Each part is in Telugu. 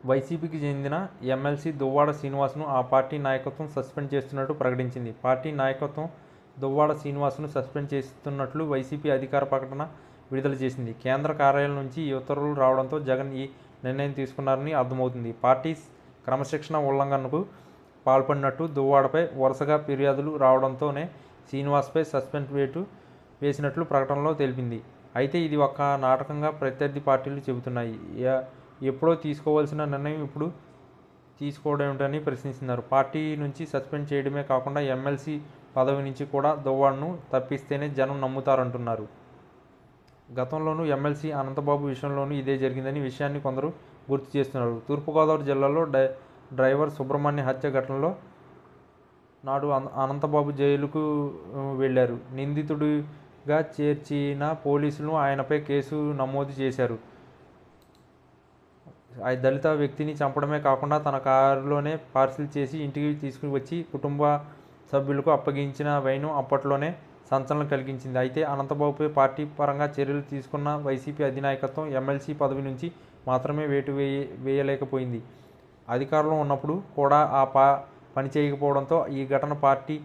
వైసీపీకి చెందిన ఎమ్మెల్సీ దువ్వాడ శ్రీనివాస్ను ఆ పార్టీ నాయకత్వం సస్పెండ్ చేస్తున్నట్టు ప్రకటించింది. పార్టీ నాయకత్వం దువ్వాడ శ్రీనివాస్ను సస్పెండ్ చేస్తున్నట్లు వైసీపీ అధికార ప్రకటన విడుదల చేసింది. కేంద్ర కార్యాలయం నుంచి ఈ ఉత్తర్వులు రావడంతో జగన్ ఈ నిర్ణయం తీసుకున్నారని అర్థమవుతుంది. పార్టీ క్రమశిక్షణ ఉల్లంఘనకు పాల్పడినట్టు దువ్వాడపై వరుసగా ఫిర్యాదులు రావడంతోనే శ్రీనివాస్పై సస్పెండ్ వేసినట్లు ప్రకటనలో తెలిపింది. అయితే ఇది ఒక నాటకంగా ప్రత్యర్థి పార్టీలు చెబుతున్నాయి. ఎప్పుడో తీసుకోవాల్సిన నిర్ణయం ఇప్పుడు తీసుకోవడమేమిటని ప్రశ్నిస్తున్నారు. పార్టీ నుంచి సస్పెండ్ చేయడమే కాకుండా ఎమ్మెల్సీ పదవి నుంచి కూడా దువ్వాడను తప్పిస్తేనే జనం నమ్ముతారంటున్నారు. గతంలోనూ ఎమ్మెల్సీ అనంతబాబు విషయంలోనూ ఇదే జరిగిందని విషయాన్ని కొందరు గుర్తు చేస్తున్నారు. తూర్పుగోదావరి జిల్లాలో డ్రైవర్ సుబ్రహ్మణ్య హత్య ఘటనలో నాడు అనంతబాబు జైలుకు వెళ్లారు. నిందితుడిగా చేర్చిన పోలీసులు ఆయనపై కేసు నమోదు చేశారు. ఆ దళిత వ్యక్తిని చంపడమే కాకుండా తన కారులోనే పార్సిల్ చేసి ఇంటికి తీసుకుని వచ్చి కుటుంబ సభ్యులకు అప్పగించిన వైనం అప్పట్లోనే సంచలనం కలిగించింది. అయితే అనంతబాబుపై పార్టీ పరంగా చర్యలు తీసుకున్న వైసీపీ అధినాయకత్వం ఎమ్మెల్సీ పదవి నుంచి మాత్రమే వేటు వేయలేకపోయింది. అధికారంలో ఉన్నప్పుడు కూడా ఆ పని చేయకపోవడంతో ఈ ఘటన పార్టీ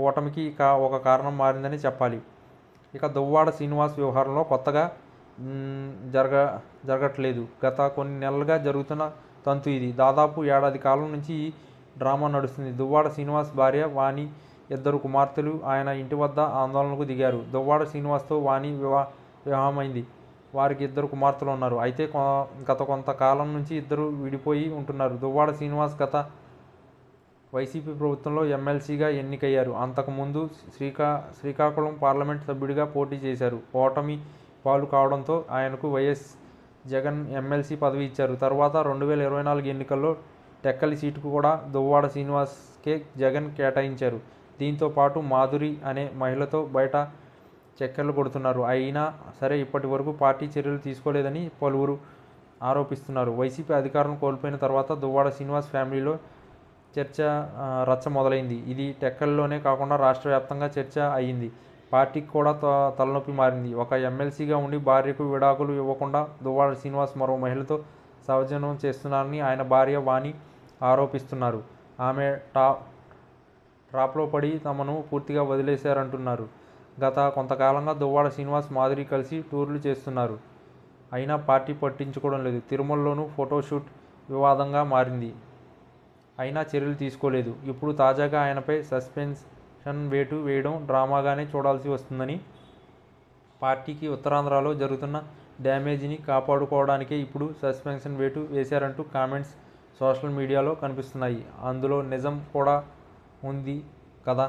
ఓటమికి ఒక కారణం మారిందని చెప్పాలి. ఇక దువ్వాడ శ్రీనివాస్ వ్యవహారంలో కొత్తగా జరగట్లేదు. గత కొన్ని నెలలుగా జరుగుతున్న తంతు ఇది. దాదాపు ఏడాది కాలం నుంచి ఈ డ్రామా నడుస్తుంది. దువ్వాడ శ్రీనివాస్ భార్య వాణి, ఇద్దరు కుమార్తెలు ఆయన ఇంటి వద్ద ఆందోళనకు దిగారు. దువ్వాడ శ్రీనివాస్తో వాణి వివాహమైంది. వారికి ఇద్దరు కుమార్తెలు ఉన్నారు. అయితే గత కొంతకాలం నుంచి ఇద్దరు విడిపోయి ఉంటున్నారు. దువ్వాడ శ్రీనివాస్ గత వైసీపీ ప్రభుత్వంలో ఎమ్మెల్సీగా ఎన్నికయ్యారు. అంతకుముందు శ్రీకాకుళం పార్లమెంట్ సభ్యుడిగా పోటీ చేశారు. ఓటమి పాలు కావడంతో ఆయనకు వైఎస్ జగన్ ఎమ్మెల్సీ పదవి ఇచ్చారు. తర్వాత 2024 ఎన్నికల్లో టెక్కలి సీటుకు కూడా దువ్వాడ శ్రీనివాస్కే జగన్ కేటాయించారు. దీంతో పాటు మాధురి అనే మహిళతో బయట చక్కెర్లు కొడుతున్నారు. అయినా సరే ఇప్పటి వరకు పార్టీ చర్యలు తీసుకోలేదని పలువురు ఆరోపిస్తున్నారు. వైసీపీ అధికారం కోల్పోయిన తర్వాత దువ్వాడ శ్రీనివాస్ ఫ్యామిలీలో రచ్చ మొదలైంది. ఇది టెక్కలిలోనే కాకుండా రాష్ట్ర వ్యాప్తంగా చర్చ అయ్యింది. పార్టీకి కూడా తలనొప్పి మారింది. ఒక ఎమ్మెల్సీగా ఉండి భార్యకు విడాకులు ఇవ్వకుండా దువ్వాడ శ్రీనివాస్ మరో మహిళతో సౌజన్యం చేస్తున్నారని ఆయన భార్య వాణి ఆరోపిస్తున్నారు. ఆమె ట్రాప్లో పడి తమను పూర్తిగా వదిలేశారంటున్నారు. గత కొంతకాలంగా దువ్వాడ శ్రీనివాస్ మాధురి కలిసి టూర్లు చేస్తున్నారు. అయినా పార్టీ పట్టించుకోవడం లేదు. తిరుమలలోనూ ఫోటోషూట్ వివాదంగా మారింది. అయినా చర్యలు తీసుకోలేదు. ఇప్పుడు తాజాగా ఆయనపై సస్పెన్షన్ వేటు వేయడం డ్రామాగానే చూడాల్సి వస్తుందని, పార్టీకి ఉత్తరాంధ్రలో జరుగుతున్న డ్యామేజీని కాపాడుకోవడానికే ఇప్పుడు సస్పెన్షన్ వేటు వేశారంటూ కామెంట్స్ సోషల్ మీడియాలో కనిపిస్తున్నాయి. అందులో నిజం కూడా ఉంది కదా.